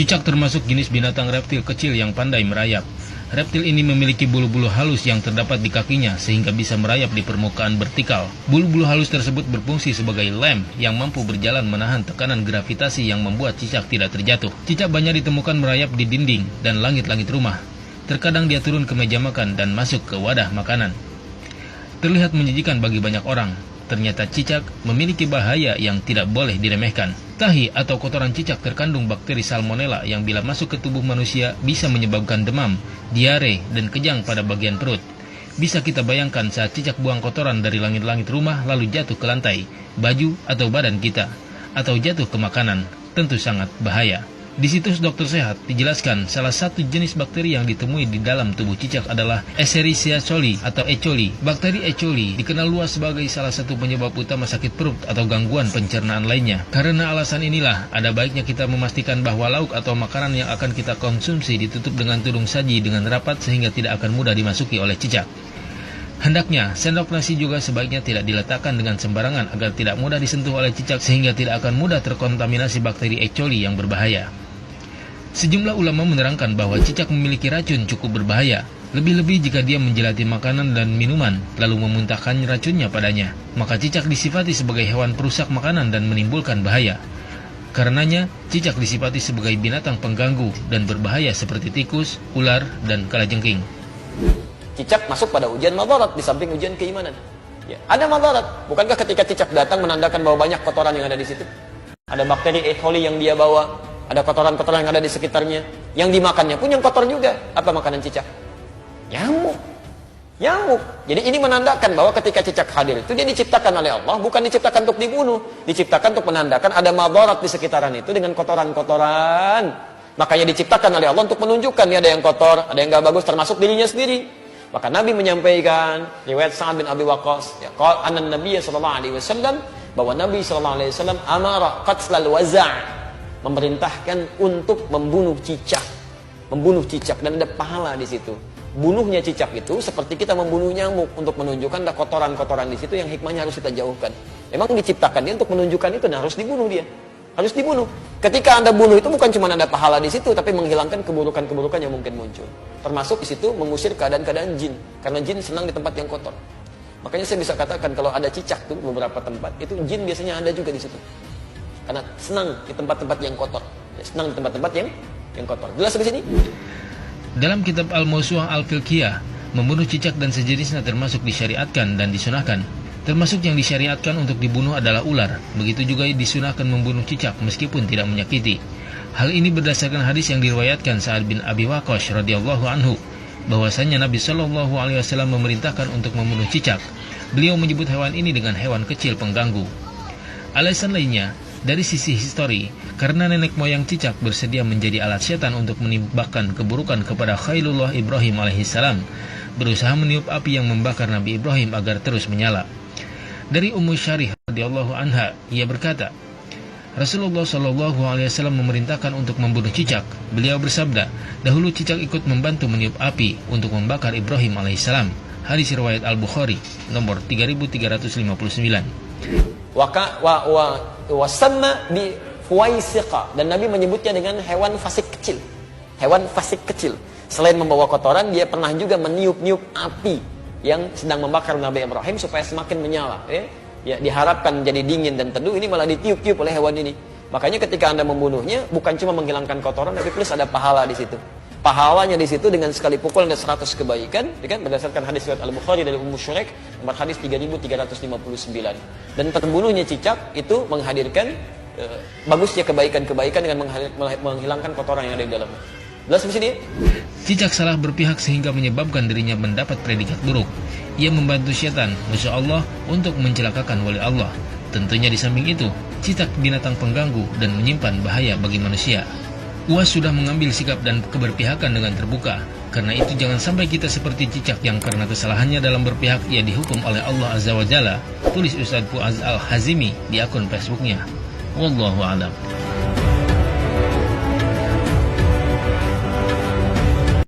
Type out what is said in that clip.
Cicak termasuk jenis binatang reptil kecil yang pandai merayap. Reptil ini memiliki bulu-bulu halus yang terdapat di kakinya sehingga bisa merayap di permukaan vertikal. Bulu-bulu halus tersebut berfungsi sebagai lem yang mampu berjalan menahan tekanan gravitasi yang membuat cicak tidak terjatuh. Cicak banyak ditemukan merayap di dinding dan langit-langit rumah. Terkadang dia turun ke meja makan dan masuk ke wadah makanan. Terlihat menjijikan bagi banyak orang. Ternyata cicak memiliki bahaya yang tidak boleh diremehkan. Tahi atau kotoran cicak terkandung bakteri salmonella yang bila masuk ke tubuh manusia bisa menyebabkan demam, diare, dan kejang pada bagian perut. Bisa kita bayangkan saat cicak buang kotoran dari langit-langit rumah lalu jatuh ke lantai, baju atau badan kita, atau jatuh ke makanan, tentu sangat bahaya. Di situs Dokter Sehat dijelaskan salah satu jenis bakteri yang ditemui di dalam tubuh cicak adalah Escherichia coli atau E. coli. Bakteri E. coli dikenal luas sebagai salah satu penyebab utama sakit perut atau gangguan pencernaan lainnya. Karena alasan inilah, ada baiknya kita memastikan bahwa lauk atau makanan yang akan kita konsumsi ditutup dengan tudung saji dengan rapat sehingga tidak akan mudah dimasuki oleh cicak. Hendaknya, sendok nasi juga sebaiknya tidak diletakkan dengan sembarangan agar tidak mudah disentuh oleh cicak sehingga tidak akan mudah terkontaminasi bakteri E. coli yang berbahaya. Sejumlah ulama menerangkan bahwa cicak memiliki racun cukup berbahaya, lebih-lebih jika dia menjelati makanan dan minuman, lalu memuntahkan racunnya padanya. Maka cicak disifati sebagai hewan perusak makanan dan menimbulkan bahaya. Karenanya, cicak disifati sebagai binatang pengganggu dan berbahaya seperti tikus, ular, dan kalajengking. Cicak masuk pada ujian madarat di samping ujian keimanan. Ya, ada madarat. Bukankah ketika cicak datang menandakan bahwa banyak kotoran yang ada di situ? Ada bakteri E. coli yang dia bawa. Ada kotoran-kotoran yang ada di sekitarnya. Yang dimakannya pun yang kotor juga. Apa makanan cicak? Nyamuk. Nyamuk. Jadi ini menandakan bahwa ketika cicak hadir itu dia diciptakan oleh Allah, bukan diciptakan untuk dibunuh. Diciptakan untuk menandakan ada madarat di sekitaran itu dengan kotoran-kotoran. Makanya diciptakan oleh Allah untuk menunjukkan ini ada yang kotor, ada yang gak bagus, termasuk dirinya sendiri. Maka Nabi menyampaikan riwayat Sa'ad bin Abi Waqqas, ya, qala anna Nabiy sallallahu alaihi wasallam, bahwa Nabi sallallahu alaihi wasallam amara qatlal waza', memerintahkan untuk membunuh cicak. Membunuh cicak dan ada pahala di situ. Bunuhnya cicak itu seperti kita membunuh nyamuk untuk menunjukkan ada kotoran-kotoran di situ yang hikmahnya harus kita jauhkan. Memang diciptakan dia untuk menunjukkan itu dan harus dibunuh dia. Harus dibunuh. Ketika Anda bunuh itu bukan cuma ada pahala di situ, tapi menghilangkan keburukan-keburukan yang mungkin muncul. Termasuk di situ mengusir keadaan-keadaan jin, karena jin senang di tempat yang kotor. Makanya saya bisa katakan kalau ada cicak tuh beberapa tempat, itu jin biasanya ada juga di situ. Karena senang di tempat-tempat yang kotor. Senang di tempat-tempat yang kotor. Jelas di sini? Dalam kitab Al-Mawsu'ah Al-Fiqhiyah, membunuh cicak dan sejenisnya termasuk disyariatkan dan disunahkan. Termasuk yang disyariatkan untuk dibunuh adalah ular. Begitu juga disunahkan membunuh cicak meskipun tidak menyakiti. Hal ini berdasarkan hadis yang diriwayatkan Sa'ad bin Abi Waqqas radhiyallahu anhu, bahwasanya Nabi Shallallahu alaihi wasallam memerintahkan untuk membunuh cicak. Beliau menyebut hewan ini dengan hewan kecil pengganggu. Alasan lainnya, dari sisi histori, karena nenek moyang cicak bersedia menjadi alat setan untuk menimbulkan keburukan kepada Khalilullah Ibrahim alaihissalam, berusaha meniup api yang membakar Nabi Ibrahim agar terus menyala. Dari Ummu Syarih radhiyallahu anha, ia berkata, Rasulullah Shallallahu alaihi wasallam memerintahkan untuk membunuh cicak. Beliau bersabda, dahulu cicak ikut membantu meniup api untuk membakar Ibrahim alaihissalam. Hadis riwayat Al-Bukhari nomor 3359. Wasamma bi fuwaisiqa, dan Nabi menyebutnya dengan hewan fasik kecil. Hewan fasik kecil. Selain membawa kotoran, dia pernah juga meniup-niup api yang sedang membakar Nabi Ibrahim supaya semakin menyala. Ya, diharapkan menjadi dingin dan teduh, ini malah ditiup-tiup oleh hewan ini. Makanya ketika Anda membunuhnya, bukan cuma menghilangkan kotoran, tapi plus ada pahala di situ. Pahalanya di situ dengan sekali pukul ada 100 kebaikan, kan? Berdasarkan hadis riwayat Al-Bukhari dari Ummu Syuraik nomor hadis 3359. Dan terbunuhnya cicak itu menghadirkan bagusnya kebaikan-kebaikan dengan menghilangkan kotoran yang ada di dalamnya. Jelas di sini? Cicak salah berpihak sehingga menyebabkan dirinya mendapat predikat buruk. Ia membantu setan, masya Allah, untuk mencelakakan wali Allah. Tentunya di samping itu, cicak binatang pengganggu dan menyimpan bahaya bagi manusia. UAS sudah mengambil sikap dan keberpihakan dengan terbuka. Karena itu jangan sampai kita seperti cicak yang karena kesalahannya dalam berpihak ia dihukum oleh Allah Azza wa Jalla. Tulis Ustaz Fuaz Al-Hazimi di akun Facebooknya. Wallahu a'lam.